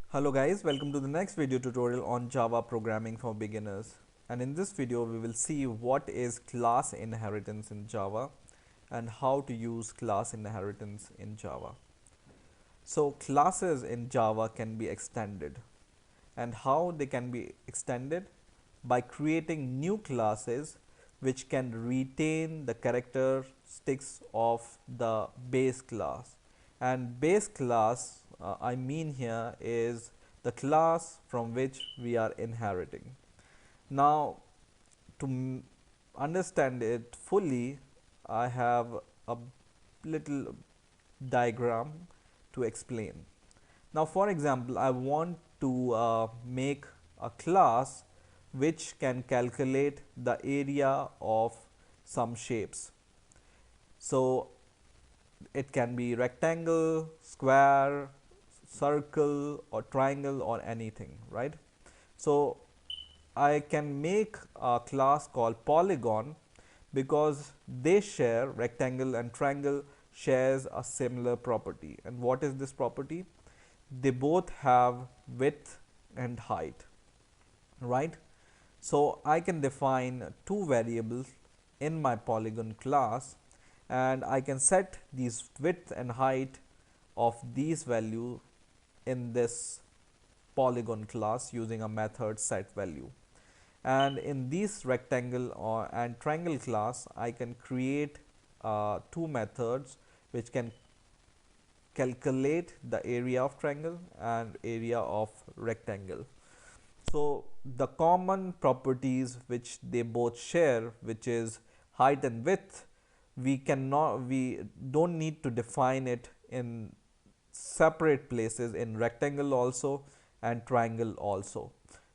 Hello guys, welcome to the next video tutorial on Java programming for beginners. And in this video we will see what is class inheritance in Java and how to use class inheritance in Java. So classes in Java can be extended, and how they can be extended? By creating new classes which can retain the characteristics of the base class. And base class I mean here is the class from which we are inheriting. Now to understand it fully, I have a little diagram to explain. Now for example, I want to make a class which can calculate the area of some shapes. So it can be rectangle, square, circle or triangle or anything, right? So I can make a class called polygon because they share, rectangle and triangle shares a similar property. And what is this property? They both have width and height, right? So I can define two variables in my polygon class, and I can set these width and height of these values in this polygon class using a method set value. And in this rectangle and triangle class, I can create two methods which can calculate the area of triangle and area of rectangle. So the common properties which they both share, which is height and width, we don't need to define it in separate places in rectangle also and triangle also.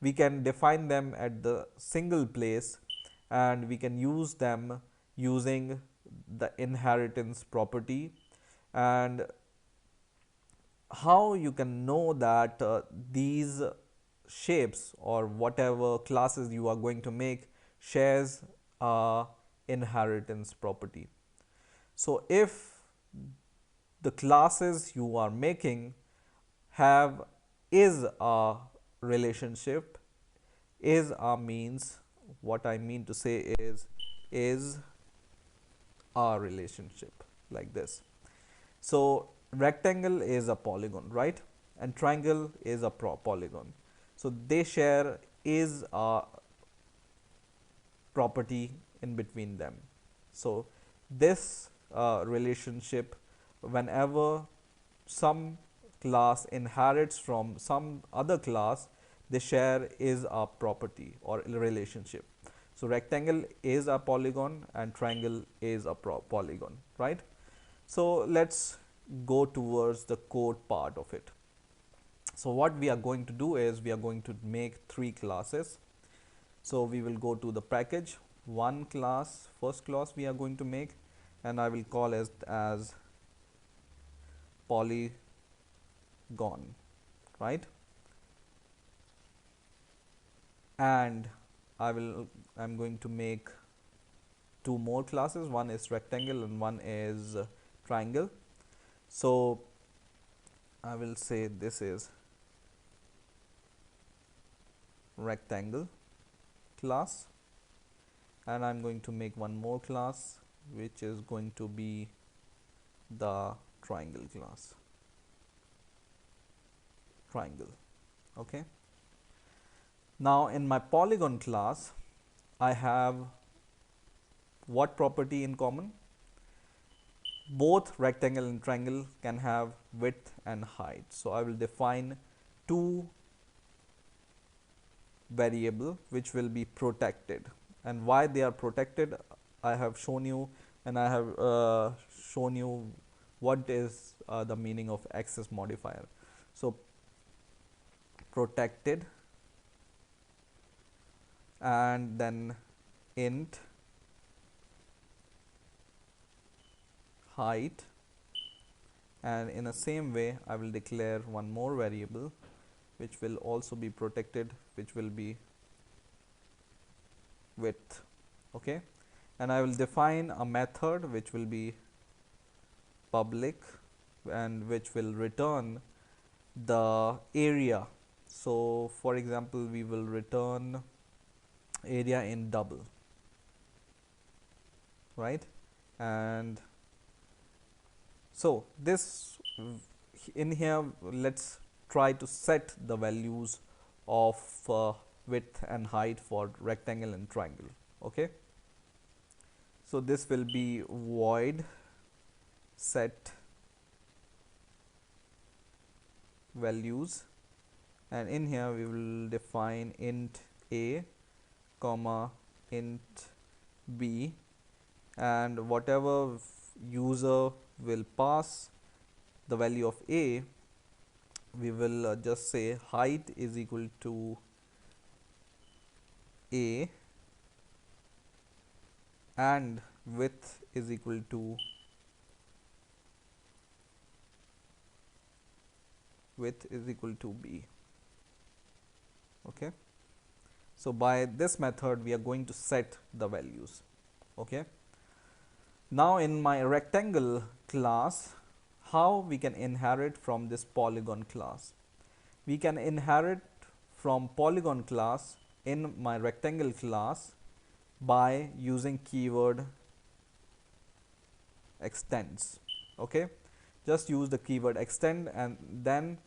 We can define them at the single place, and we can use them using the inheritance property. And how you can know that these shapes or whatever classes you are going to make shares a inheritance property. So if the classes you are making have is a relationship, is a means, what I mean to say is a relationship like this. So rectangle is a polygon, right? And triangle is a polygon. So they share is a property in between them. So this relationship, whenever some class inherits from some other class, they share is a property or relationship. So rectangle is a polygon and triangle is a polygon, right? So let's go towards the code part of it. So what we are going to do is we are going to make three classes. So we will go to the package, one class, first class we are going to make, and I will call it as polygon, right? And I'm going to make two more classes, one is rectangle and one is triangle. So I will say this is rectangle class, and I'm going to make one more class which is going to be the triangle class, triangle. Okay, now in my polygon class I have what property in common? Both rectangle and triangle can have width and height. So I will define two variable which will be protected. And why they are protected, I have shown you, and I have shown you what is the meaning of access modifier. So protected, and then int height, and in the same way I will declare one more variable which will also be protected, which will be width. Okay, and I will define a method which will be public and which will return the area. So for example, we will return area in double, right? And so this in here, let's try to set the values of width and height for rectangle and triangle. Okay, so this will be void set values, and in here we will define int a comma int b, and whatever user will pass the value of a, we will just say height is equal to a and width is equal to b. Okay, so by this method we are going to set the values. Okay, now in my rectangle class, how we can inherit from this polygon class? We can inherit from polygon class in my rectangle class by using keyword extends. Okay, just use the keyword extend and then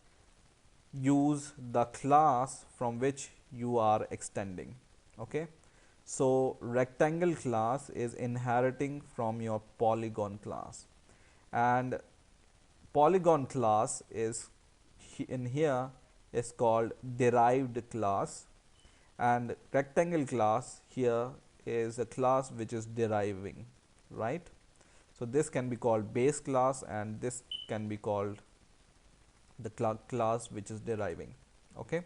use the class from which you are extending. Okay, so rectangle class is inheriting from your polygon class, and polygon class is in here is called derived class, and rectangle class here is a class which is deriving, right? So this can be called base class and this can be called the class which is deriving. Okay,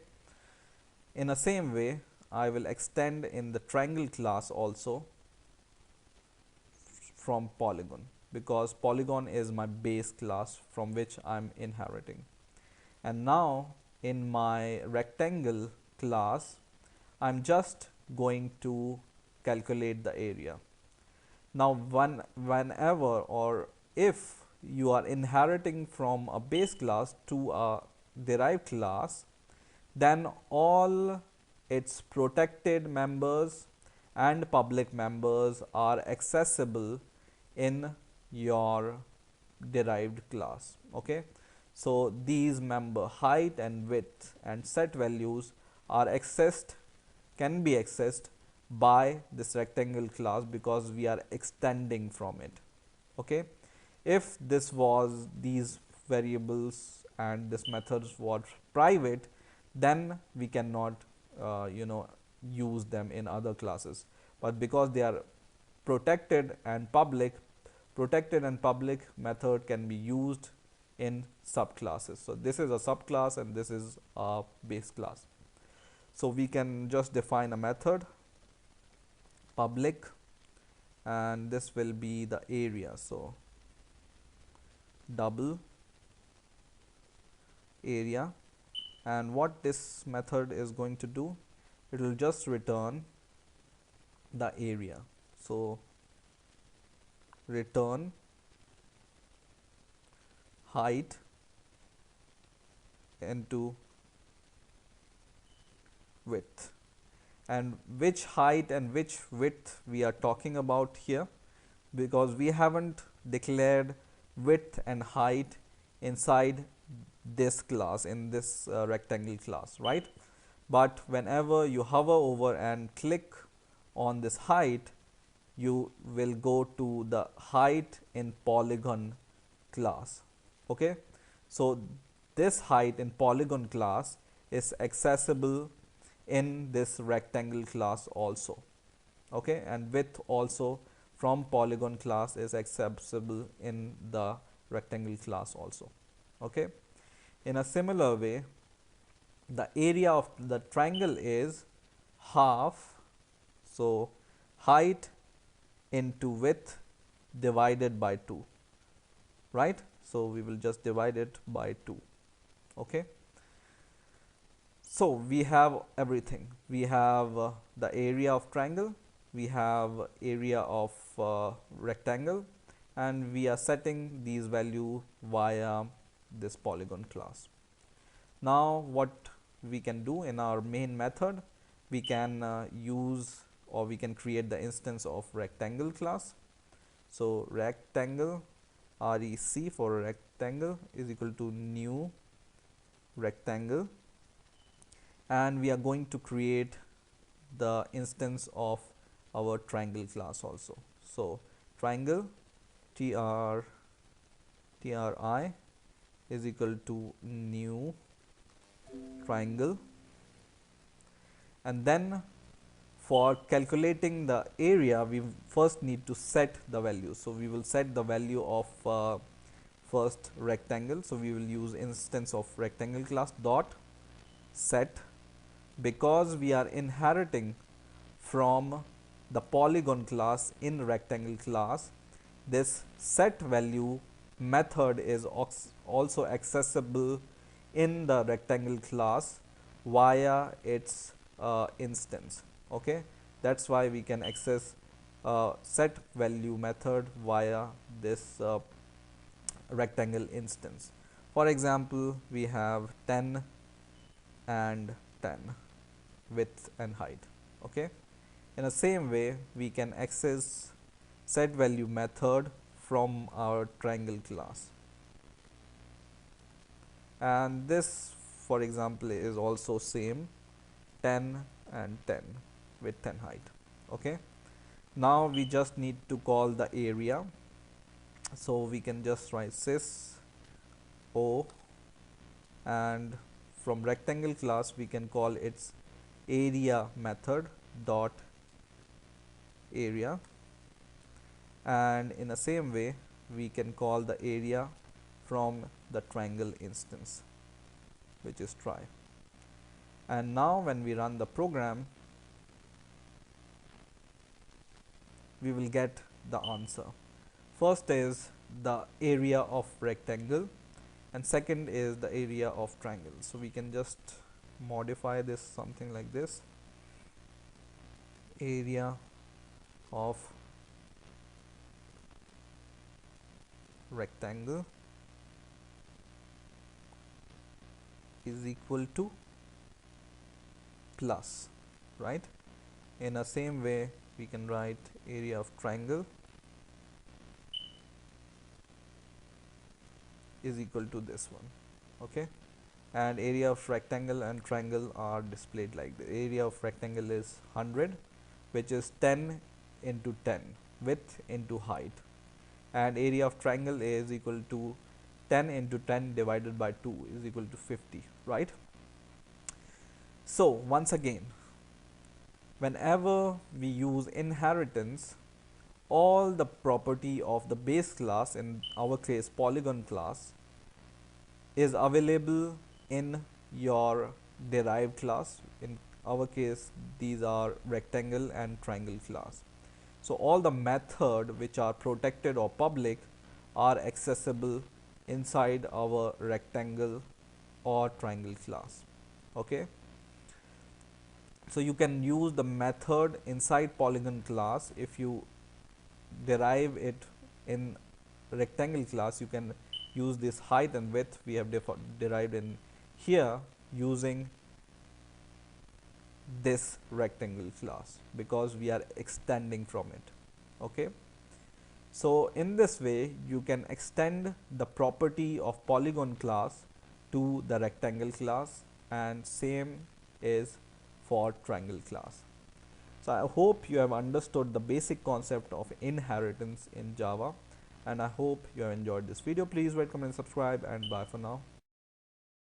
in the same way I will extend in the triangle class also from polygon, because polygon is my base class from which I'm inheriting. And now in my rectangle class, I'm just going to calculate the area. Now whenever or if you are inheriting from a base class to a derived class, then all its protected members and public members are accessible in your derived class. Okay, so these member height and width and set values are can be accessed by this rectangle class because we are extending from it. Okay, if this was these variables and this methods was private, then we cannot use them in other classes, but because they are protected and public method can be used in subclasses. So this is a subclass and this is a base class. So we can just define a method public, and this will be the area. So double area, and what this method is going to do, it will just return the area. So return height into width, and which height and which width we are talking about here, because we haven't declared width and height inside this class, in this rectangle class, right? But whenever you hover over and click on this height, you will go to the height in polygon class. Okay, so this height in polygon class is accessible in this rectangle class also. Okay, and width also from polygon class is accessible in the rectangle class also. Okay, in a similar way, the area of the triangle is half, so height into width divided by 2, right? So we will just divide it by 2. Okay, so we have everything. We have the area of triangle, we have area of rectangle, and we are setting these value via this polygon class. Now what we can do in our main method, we can use, or we can create the instance of rectangle class. So rectangle, rec for rectangle, is equal to new rectangle, and we are going to create the instance of our triangle class also. So triangle, tri is equal to new triangle, and then for calculating the area we first need to set the value. So we will set the value of first rectangle. So we will use instance of rectangle class dot set. Because we are inheriting from the polygon class in rectangle class, this set value method is also accessible in the rectangle class via its instance. Okay, that's why we can access set value method via this rectangle instance. For example, we have 10 and 10 width and height. Okay, in the same way we can access set value method from our triangle class, and this, for example, is also same 10 and 10 width and height. Okay, now we just need to call the area. So we can just write sys o, and from rectangle class we can call its area method dot area, and in the same way we can call the area from the triangle instance, which is try. And now when we run the program, we will get the answer. First is the area of rectangle, and second is the area of triangle. So we can just modify this something like this: area of rectangle is equal to plus, right? In the same way we can write area of triangle is equal to this one. Okay, and area of rectangle and triangle are displayed like the area of rectangle is 100, which is 10 into 10 width into height, and area of triangle is equal to 10 into 10 divided by 2 is equal to 50, right? So once again, whenever we use inheritance, all the property of the base class, in our case polygon class, is available in your derived class. In our case these are rectangle and triangle class. So all the method which are protected or public are accessible inside our rectangle or triangle class. Okay, so you can use the method inside polygon class. If you derive it in rectangle class, you can use this height and width we have derived in here using this rectangle class, because we are extending from it. Okay, so in this way you can extend the property of polygon class to the rectangle class, and same is for triangle class. So I hope you have understood the basic concept of inheritance in Java, and I hope you have enjoyed this video. Please rate, comment, subscribe, and bye for now.